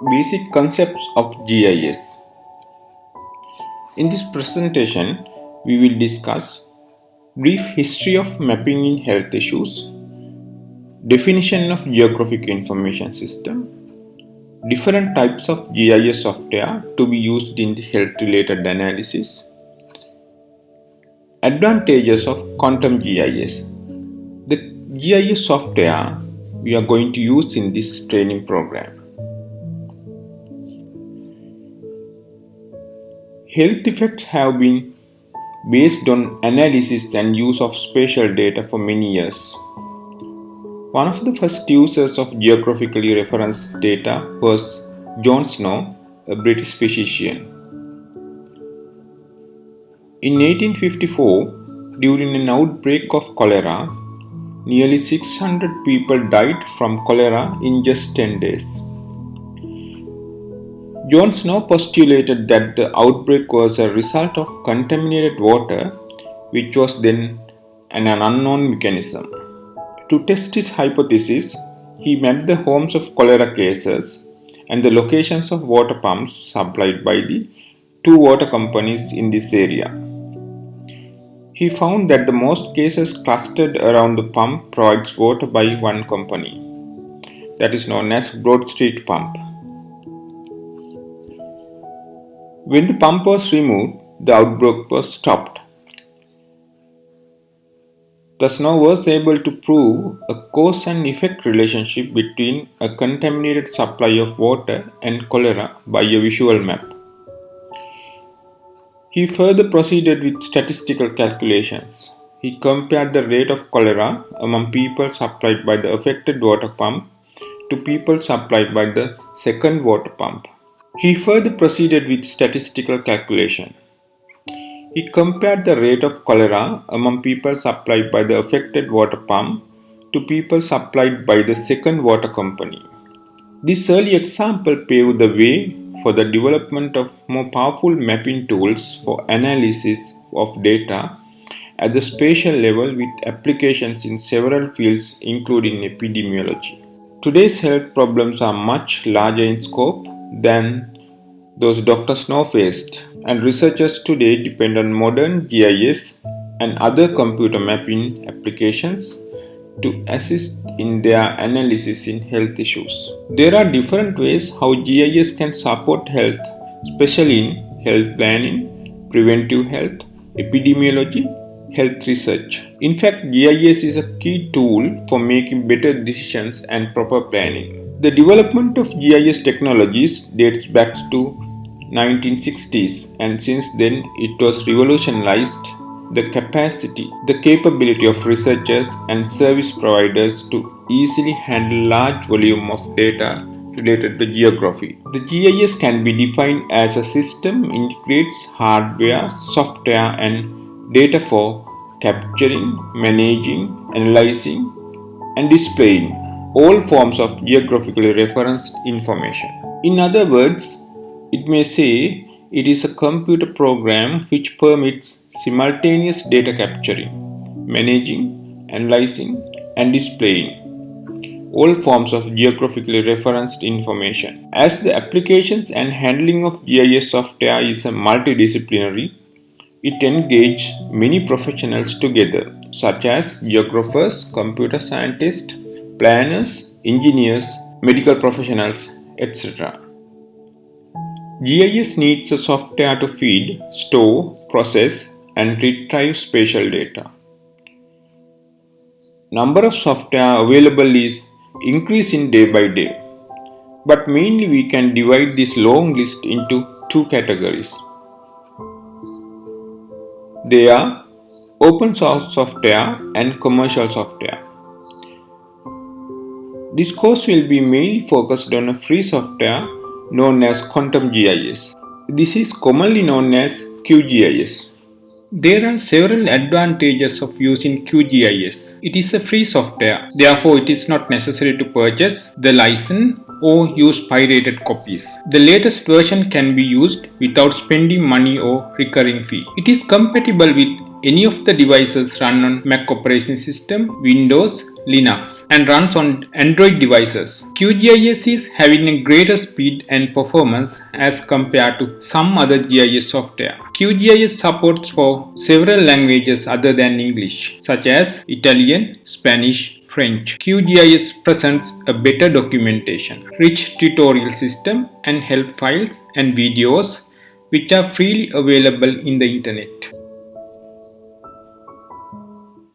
Basic concepts of GIS. In this presentation, we will discuss brief history of mapping in health issues, definition of geographic information system, different types of GIS software to be used in the health related analysis, advantages of quantum GIS. The GIS software we are going to use in this training program. Health effects have been based on analysis and use of spatial data for many years. One of the first users of geographically referenced data was John Snow, a British physician. In 1854, during an outbreak of cholera, nearly 600 people died from cholera in just 10 days. John Snow postulated that the outbreak was a result of contaminated water, which was then an unknown mechanism. To test his hypothesis, he mapped the homes of cholera cases and the locations of water pumps supplied by the two water companies in this area. He found that the most cases clustered around the pump provides water by one company, that is known as Broad Street Pump. When the pump was removed, the outbreak was stopped. Thus Snow was able to prove a cause and effect relationship between a contaminated supply of water and cholera by a visual map. He further proceeded with statistical calculations. He compared the rate of cholera among people supplied by the affected water pump to people supplied by the second water pump. He further proceeded with statistical calculation. He compared the rate of cholera among people supplied by the affected water pump to people supplied by the second water company. This early example paved the way for the development of more powerful mapping tools for analysis of data at the spatial level with applications in several fields including epidemiology. Today's health problems are much larger in scope than those Dr. Snow faced, and researchers today depend on modern GIS and other computer mapping applications to assist in their analysis in health issues. There are different ways how GIS can support health, especially in health planning, preventive health, epidemiology, health research. In fact, GIS is a key tool for making better decisions and proper planning. The development of GIS technologies dates back to 1960s, and since then it was revolutionized the capability of researchers and service providers to easily handle large volume of data related to geography. The GIS can be defined as a system integrates hardware, software and data for capturing, managing, analyzing and displaying all forms of geographically referenced information. In other words, it may say it is a computer program which permits simultaneous data capturing, managing, analyzing, and displaying all forms of geographically referenced information. As the applications and handling of GIS software is a multidisciplinary, it engages many professionals together, such as geographers, computer scientists, planners, engineers, medical professionals, etc. GIS needs a software to feed, store, process, and retrieve spatial data. Number of software available is increasing day by day, but mainly we can divide this long list into two categories. They are open source software and commercial software. This course will be mainly focused on a free software known as Quantum GIS. This is commonly known as QGIS. There are several advantages of using QGIS. It is a free software, therefore it is not necessary to purchase the license or use pirated copies. The latest version can be used without spending money or recurring fee. It is compatible with Any of the devices run on Mac operating system, Windows, Linux, and runs on Android devices. QGIS is having a greater speed and performance as compared to some other GIS software. QGIS supports for several languages other than English, such as Italian, Spanish, French. QGIS presents a better documentation, rich tutorial system, and help files and videos which are freely available in the internet.